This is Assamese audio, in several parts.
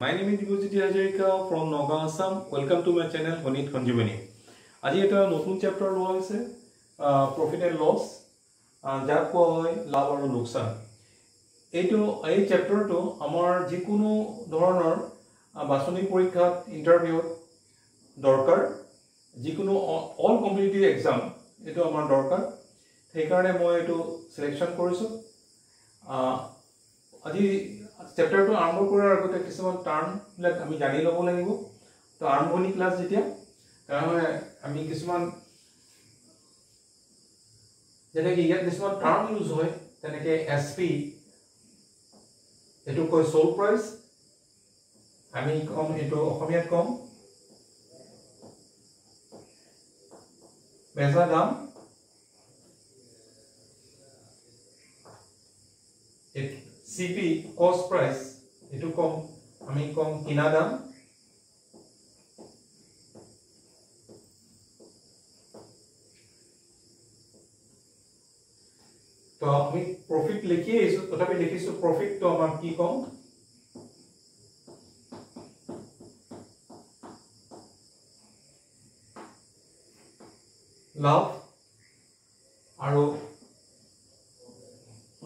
My name is Dibojyoti Hajarika from Nagaon, Assam. Welcome to my channel Honit Sanjivani. আজি এটা নতুন চ্যাপ্টার লোৱা হৈছে প্ৰফিট এন্ড লস যাক কোৱা হয় লাভ আৰু লোকসান। এই চ্যাপ্টাৰটো আমাৰ যিকোনো ধৰণৰ বাছনি পৰীক্ষাত ইন্টাৰভিউত দৰকাৰ, যিকোনো অল কম্পিটিটিভ এক্সাম এটো আমাৰ দৰকাৰ। সেই কাৰণে মই এটো সিলেকশন কৰিছো। আজি চ্যাপ্টাৰটো আৰম্ভ কৰাৰ আগতে কিছুমান টাৰ্ম বিলাক আমি জানি ল'ব লাগিব। তো আৰম্ভণি ক্লাস যেতিয়া কাৰণ আমি কিছুমান যেনেকৈ ইয়াত কিছুমান টাৰ্ম ইউজ হয়, তেনেকৈ এছপি এটো কয় সোল প্ৰাইস, আমি কম এটো অসমীয়াত কম বেচা দাম, সিপি কস্ট প্ৰাইস এটো কম আমি কম কিনা দাম, तो আমি প্ৰফিট লিখি আইছো, তথাপি লিখিছো প্ৰফিট তো আমাৰ কি কম লাভ আৰু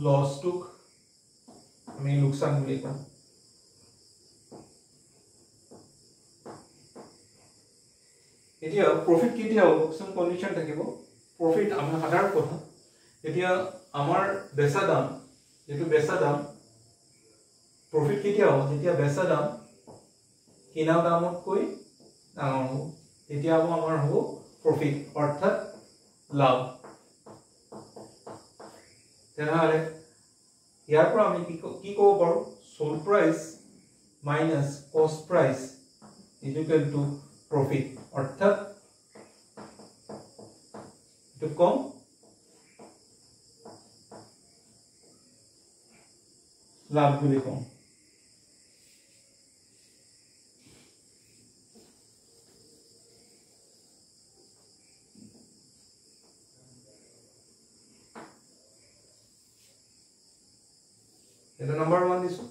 লস টুক আমি লোকসান বুলি কম। এতিয়া প্ৰফিট কেতিয়া হ'ব, কিছু কন্ডিশন থাকিব। প্ৰফিট আমাৰ সাধাৰণ কথা, এতিয়া আমাৰ বেচা দাম যেটো বেচা দাম প্ৰফিট কেতিয়া হ'ব, যেতিয়া বেচা দাম কিনা দামতকৈ ডাঙৰ হ'ব, তেতিয়া আমাৰ হ'ব প্ৰফিট অৰ্থাৎ লাভ। তেনেহলে ইয়াৰ পৰা আমি কি ক'ব পাৰো, সোল প্ৰাইস মাইনাস কস্ট price is equal two profit, অর্থাৎ এটো কম লাভ বুলি কম। এটা নাম্বার 1 দিছো।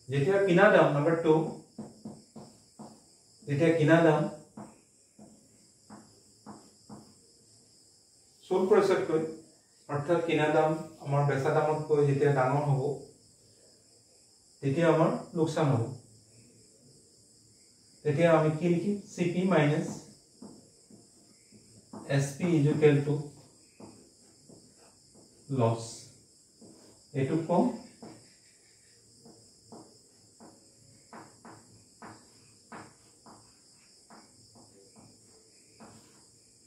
যেতিয়া কিনা দাম নাম্বার 2, যেতিয়া কিনা দাম সোল প্ৰাইসতকৈ অৰ্থাৎ কিনা দাম আমাৰ বেচা দামতকৈ যেতিয়া ডাঙৰ হ'ব, তেতিয়া আমাৰ লোকসান হ'ব। তেতিয়া আমি কি লিখিম, CP minus SP is equal to loss. এটো কম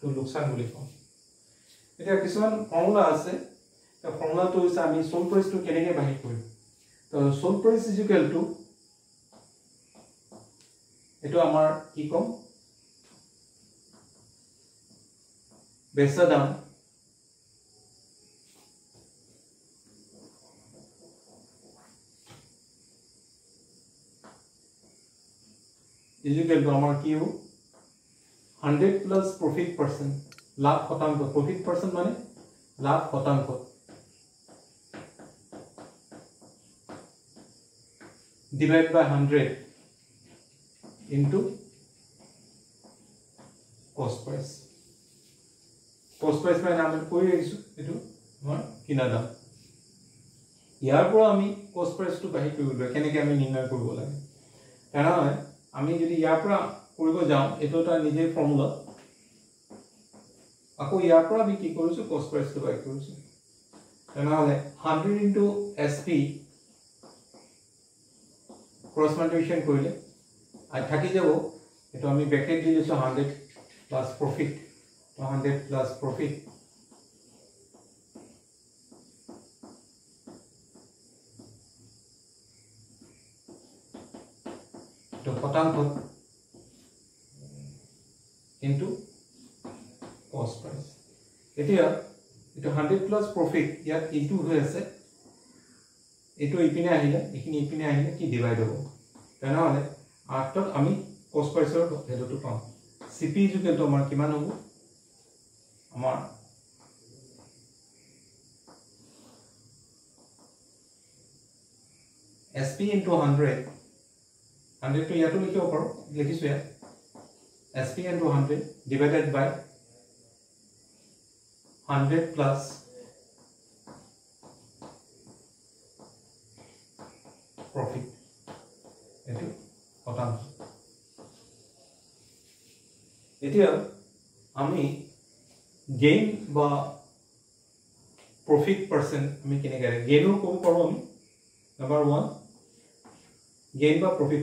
তো লোকসান বুলি কম। এতিয়া কিছুমান ফৰ্মুলা আছে, তো ফৰ্মুলাটো হৈছে আমি সোল প্ৰাইসটো কেনেকৈ বাহিৰ কৰিম। তো sale price is equal to এটো আমাৰ কি কম বেচা দাম ইজ ইকুৱেল টু আমাৰ কি হ'ব 100 প্লাস প্রফিট পার্সেন্ট, লাভ শতাংশ, প্রফিট পার্সেন্ট মানে লাভ শতাংশ, ডিভাইড বাই 100 ইনটু কস্ট প্রাইস। কস্ট প্রাইস মানে আমি কৈ আহিছো এটো আমাৰ কিনা দাম। ইয়াৰ পৰা আমি কস্ট প্ৰাইসটো বাহিৰ কৰিব লাগে, কেনেকৈ আমি নিৰ্ণয় কৰিব লাগে। কাৰণ আমি যদি ইয়াৰ পৰা কৰিব যাওঁ, এটো এটা নিজে ফৰ্মুলা, আকৌ ইয়াৰ পৰা আমি কি কৰিছো কস্ট প্ৰাইসটো বাহিৰ কৰিছো। তেনেহলে 100 ইনটু এসপি ক্ৰস মাল্টিপ্লিকেশন কৰিলে আই থাকি যাব, এটো আমি ব্ৰেকেট দি দিছো 100 প্লাস প্রফিট, তো 100 প্লাস প্রফিট তো শতাংশ into cost price। এতিয়া এটো 100 প্লাস প্রফিট ইয়াত ইনটু হৈ আছে, এটো ইপিনে আহিলে এখিনি ইপিনে আহিলে কি ডিভাইড হ'ব। তেনেহলে আফটার আমি কস্ট প্ৰাইসৰ ভ্যালুটো পাম। সিপি ইজ ইকুৱেল টু আমাৰ কিমান হ'ব, আমাৰ SP into 100 100 to ইয়াতো লিখিব পাৰো লিখিছো ইয়াত SP into 100 divided by 100 plus profit এটো শতাংশ এতিয়া আমি গেইন বা profit percent আমি কেনেকৈ গেইনও ক'ব পাৰো আমি নাম্বাৰ 1 গেইন বা profit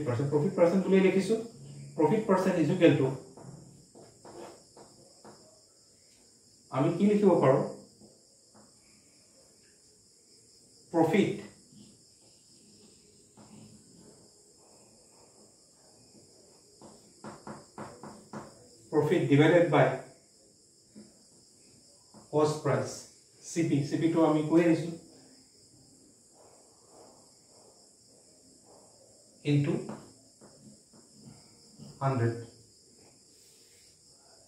percent বুলি লিখিছো profit percent is equal to আমি কি লিখিব পাৰো profit divided by cost price CP to আমি কৈ আহিছো into 100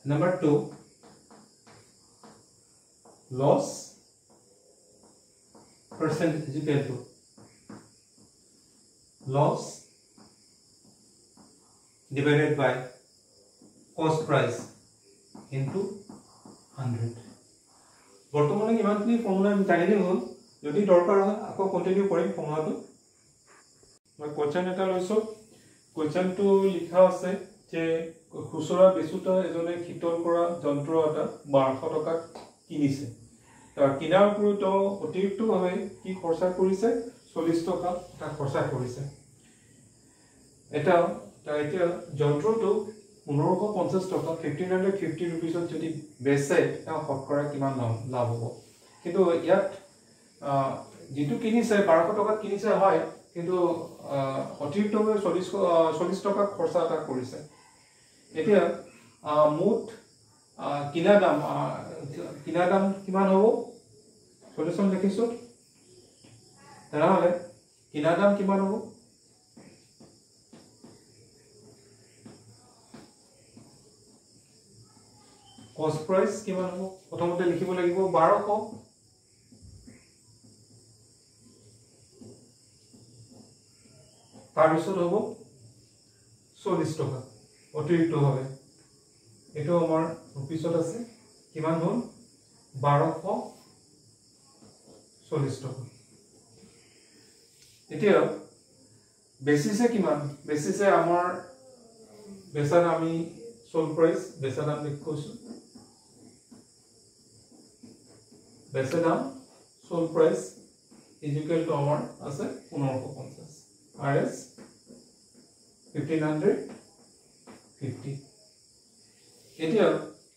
number 2 loss percent is equal to loss divided by cost price into 100 বৰ্তমানে কিমানখিনি ফৰ্মুলা আমি জানিলে হ'ল যদি দৰকাৰ হয় আকৌ কন্টিনিউ কৰিম ফৰ্মুলাটো মই কোৱেশ্চন এটা লৈছো কোৱেশ্চনটো লিখা আছে যে খুচুৰা বেচুতা এজনে শীতল কৰা যন্ত্ৰ এটা 1200 টকাত কিনিছে তাৰ কিনাৰ ওপৰত অতিৰিক্তভাৱে কি খৰচা কৰিছে 40 টকা এটা খৰচা কৰিছে এটা এতিয়া যন্ত্ৰটো 1550 টকা 1550 रुपीसত যদি বেচে তা শতকৰা কিমান লাভ হ'ব কিন্তু ইয়াত যেটো কিনিছে 1200 টকাত কিনিছে হয় কিন্তু অতিৰিক্তভাৱে 40 টকা খৰচা এটা কৰিছে এতিয়া মুঠ কিনা দাম কিমান হ'ব সলিউশন লিখিছো তেনেহলে কিনা দাম কিমান হ'ব cost price কিমান হ'ব প্ৰথমতে লিখিব লাগিব 1200 তাৰ পিছত হ'ব 40 টকা অতিৰিক্ত হবে এটো আমাৰ অফিসত আছে কিমান হ'ল 1240 টকা এতিয়া বেসিসে কিমান বেসিসে আমাৰ বেচাৰ আমি সোল প্ৰাইস বেচাৰ দাম লিখিছো বেচাৰ দাম sale price is equal to আমাৰ আছে 1550 RS 1550 এতিয়া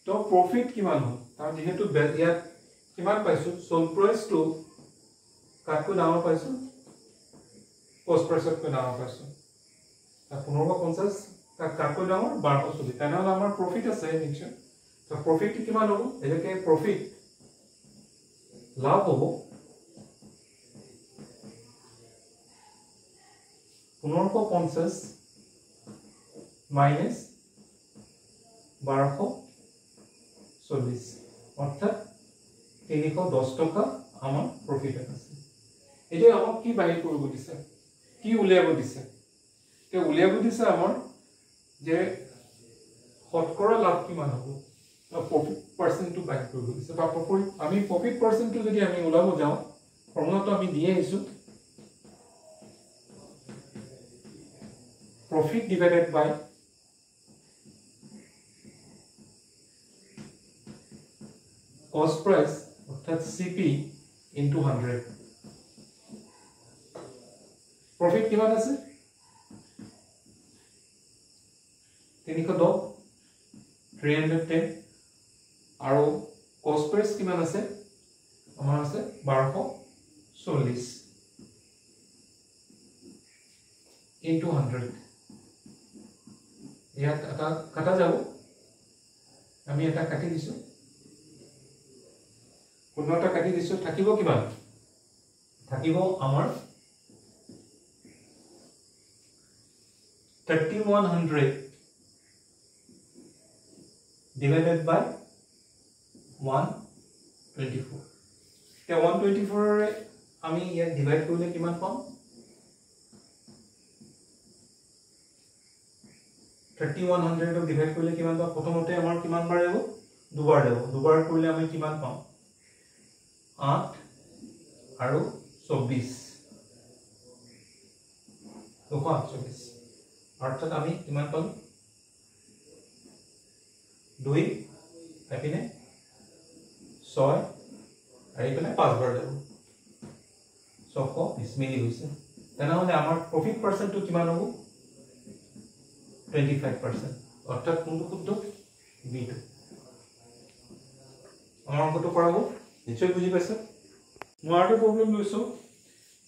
তো প্ৰফিট কিমান হ'ল তাৰ যেহেতু ইয়াত কিমান পাইছো সোল প্ৰাইস টু কাকো ডাঙৰ পাইছো কষ্ট প্ৰাইসত কো ডাঙৰ পাইছো 1550 কাকো ডাঙৰ 1240 তেনেহলে আমাৰ প্ৰফিট আছে নিশ্চয় তো প্ৰফিট কিমান হ'ব এটাকে প্ৰফিট লাভ হ'ব 1550 minus 1240 অৰ্থাৎ 310 টাকা আমাৰ প্ৰফিট আছে এটা আমাক কি বাহিৰ কৰিব দিছে কি উলিয়াব দিছে তে উলিয়াব দিছে আমাৰ যে শতকৰা লাভ কিমান হ'ব প্ৰফিট পাৰ্সেন্ট টু বাহিৰ কৰিব দিছে বা আমি প্ৰফিট পাৰ্সেন্ট টু যদি আমি উলাব যাও ফৰ্মুলাটো আমি দিয়ে আহিছো profit divided by cost price অৰ্থাৎ CP into 100 profit কিমান আছে 310 310 আৰু cost price কিমান আছে আমাৰ আছে 1240 into 100 ইয়াত এটা কাটা যাব আমি এটা কাটি দিছো কোনটা কাটি দিছো থাকিব কিমান থাকিব আমাৰ 3100 divided by 124 তে 124 ৰে আমি ইয়াত ডিভাইড কৰিলে কিমান পাম 3100 ক ডিভাইড কৰিলে কিমান পাম প্ৰথমতে আমাৰ কিমান বাৰ যাব দুবাৰ যাব দুবাৰ কৰিলে আমি কিমান পাম 8 আৰু 24 248 অৰ্থাৎ আমি কিমান পাম 2 এপিনে 6 আৰু এপিনে 5 বাৰ যাব 620 মিলি হৈছে তেনেহলে আমাৰ প্ৰফিট পাৰ্চেন্টটো কিমান হ'ব 25% অৰ্থাৎ কোনটো শুদ্ধ বি2 আমাৰ অংকটো কৰা হ'ল নিশ্চয় বুজি পাইছে মই আৰু প্ৰবলেম লৈছো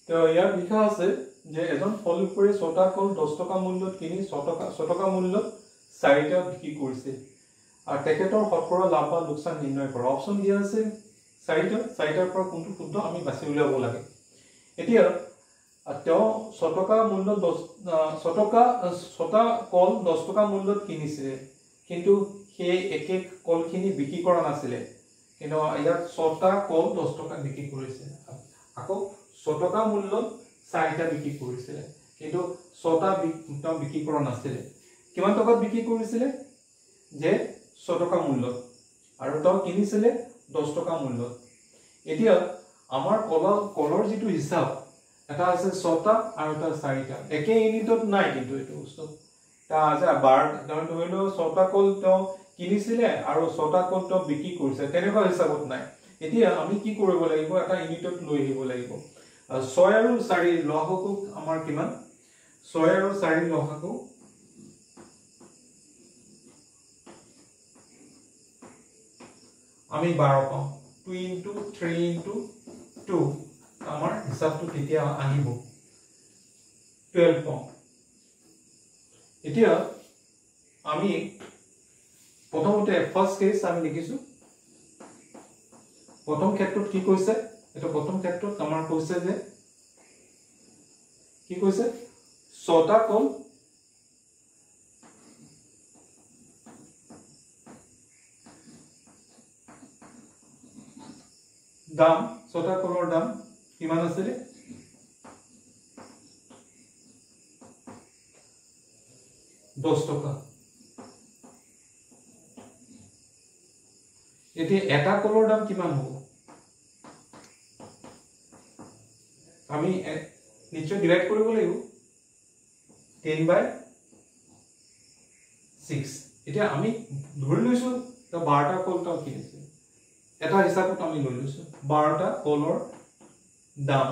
তো ইয়াৰ লিখা আছে যে এজন ফল উপৰি 6টা কল 10 টকা মূল্যত কিনি 6 টকা মূল্যত 4টা বিক্ৰী কৰিছে আৰু তেখেতৰ শতকৰা লাভ বা লোকচান নিৰ্ণয় কৰা অপচন দিয়া আছে 4টাৰ পৰা কোনটো শুদ্ধ আমি বাছি উলিয়াব লাগে এতিয়া তেওঁ 6 টকা মূল্যত 6টা কল 10 টকা মূল্যত কিনিছে কিন্তু সেই একে কলখিনি বিক্ৰী কৰা নাছিলে কিন্তু ইয়াত 6টা কল 10 টকা বিক্ৰী কৰিছে আকৌ 6 টকা মূল্যত 4টা বিক্ৰী কৰিছে কিন্তু 6টা বিক্ৰী কৰা নাছিলে কিমান টকাত বিক্ৰী কৰিছিলে যে 6 টকা মূল্যত আৰু তেওঁ কিনিছিলে 10 টকা মূল্যত এতিয়া আমাৰ কলৰ যেটো হিসাব এটা আছে 6টা আৰু এটা 4টা একে ইউনিটত নাই কিন্তু এটো বস্তু তা আছে বাৰ ধৰিলো 6টা কল তো কিনিছিলে আৰু 6টা কল তো বিক্ৰী কৰিছে তেনেকুৱা হিসাবত নাই এতিয়া আমি কি কৰিব লাগিব এটা ইউনিটত লৈ আহিব লাগিব 6 আৰু 4 লহকো আমাৰ কিমান 6 আৰু 4 লহকো আমি 12 পাম 2 into 3 into 2 আমাৰ হিসাবটো তেতিয়া আহিব 12 পাম এতিয়া আমি প্ৰথমতে ফাৰ্স্ট কেস আমি লিখিছো প্ৰথম ক্ষেত্ৰত কি কৈছে এটা প্ৰথম ক্ষেত্ৰত আমাৰ কৈছে যে কি কৈছে 6টা কল দাম 6টা কলৰ দাম কিমান আছিল 10 টকা এতিয়া এটা কলৰ দাম কিমান হ'ব আমি নিশ্চয় ডিভাইড কৰিব লাগিব 10/6 এতিয়া আমি ধৰি লৈছো তো 12টা কলটা কিনিছে এটা হিসাবত আমি লৈ লৈছো 12টা কলৰ দাম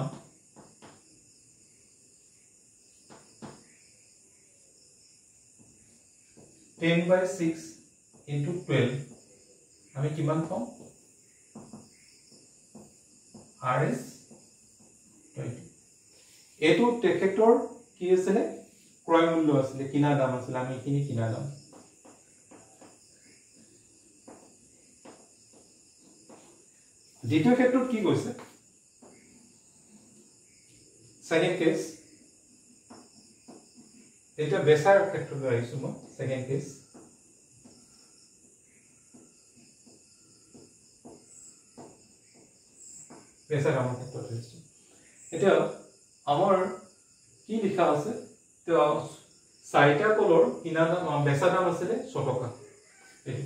(10/6 into 12 আমি কিমান পাম RS 20 এটো তেখেতৰ কি আছিল ক্ৰয় মূল্য আছিল কিনা দাম আছিল আমি কিনি কিনা দাম দ্বিতীয় ক্ষেত্ৰত কি কৈছে সেকেন্ড কেস এটা বেচাৰ ক্ষেত্ৰত আহিছো মই সেকেন্ড কেস বেচাৰ আমাৰ ক্ষেত্ৰত আহিছো এতিয়া আমাৰ কি লিখা আছে তো 4টা কলৰ কিনা দাম বেচা দাম আছিল 6 টকা এই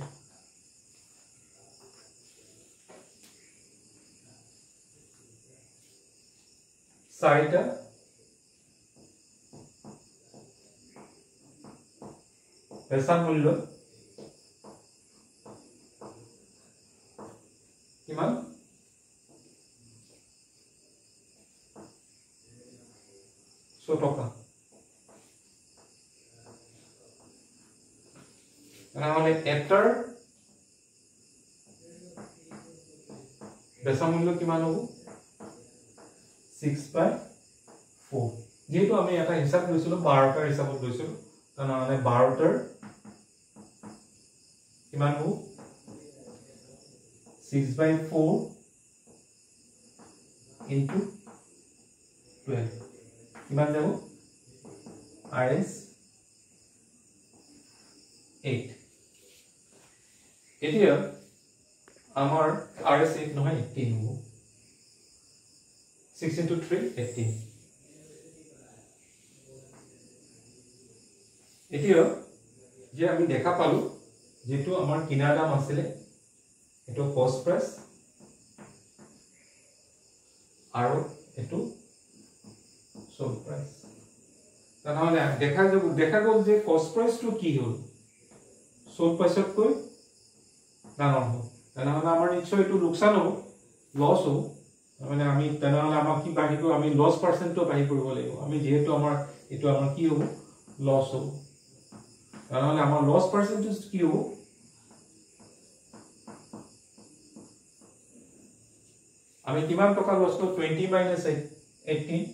4টা বেচা মূল্য কিমান 6 টকা তাহলে এটাৰ বেচা মূল্য কিমান হ'ব 6/4 যেহেতু আমি এটা হিসাব লৈছিলো 12টাৰ হিসাবত লৈছিলো তাহলে 12টাৰ কিমান হ'ব 6/4 into 12 কিমান যাব RS 8 এতিয়া আমাৰ RS 8 নহয় 18 হ'ব 6 into 3 18 এতিয়া যে আমি দেখা পালো যেটো আমাৰ কিনা দাম আছিল এটো কষ্ট প্ৰাইস আৰু এটো সোল্ড প্ৰাইস তাহলে দেখা গ'ল যে কষ্ট প্ৰাইসটো কি হল সোল্ড প্ৰাইসতকৈ ডাঙৰ হল তাহলে আমাৰ নিশ্চয় এটো লোকসান হ'ব লস হ'ব মানে আমি তাহলে আমাক কি বাঢ়িব আমি লস পার্সেন্টটো বাঢ়ি কৰিব লাগিব আমি যেহেতু আমাৰ এটো আমাৰ কি হ'ব লস হ'ব তাহলে আমাৰ লস পার্সেন্টেজ কি হ'ব আমি কিমান টকা লস তো 20 মাইনাস 18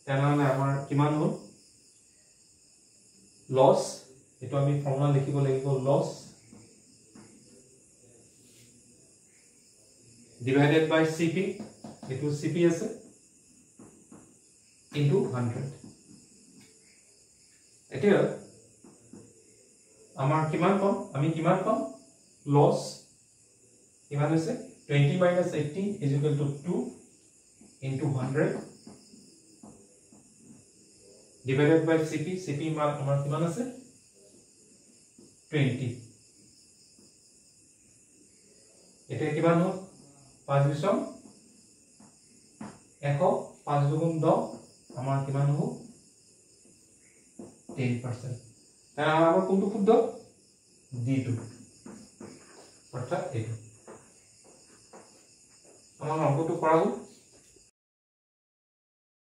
তাহলে আমাৰ কিমান হ'ল লস এটো আমি ফর্মুলা লিখিব লাগিব loss divided by CP etu CP ase into 100 etia amar kiman pam ami kiman pam loss kiman ase 20 minus 18 is equal to 2 into 100 divided by CP amar kiman ase 20 etia kiman ho 5 বিছম 100 5 দুগুণ 10 আমাৰ কিমান হ'ব 10% তাই আমাৰ কোনটো শুদ্ধ d2 অৰ্থাৎ এইটো আমাৰ অংকটো কৰা হ'ল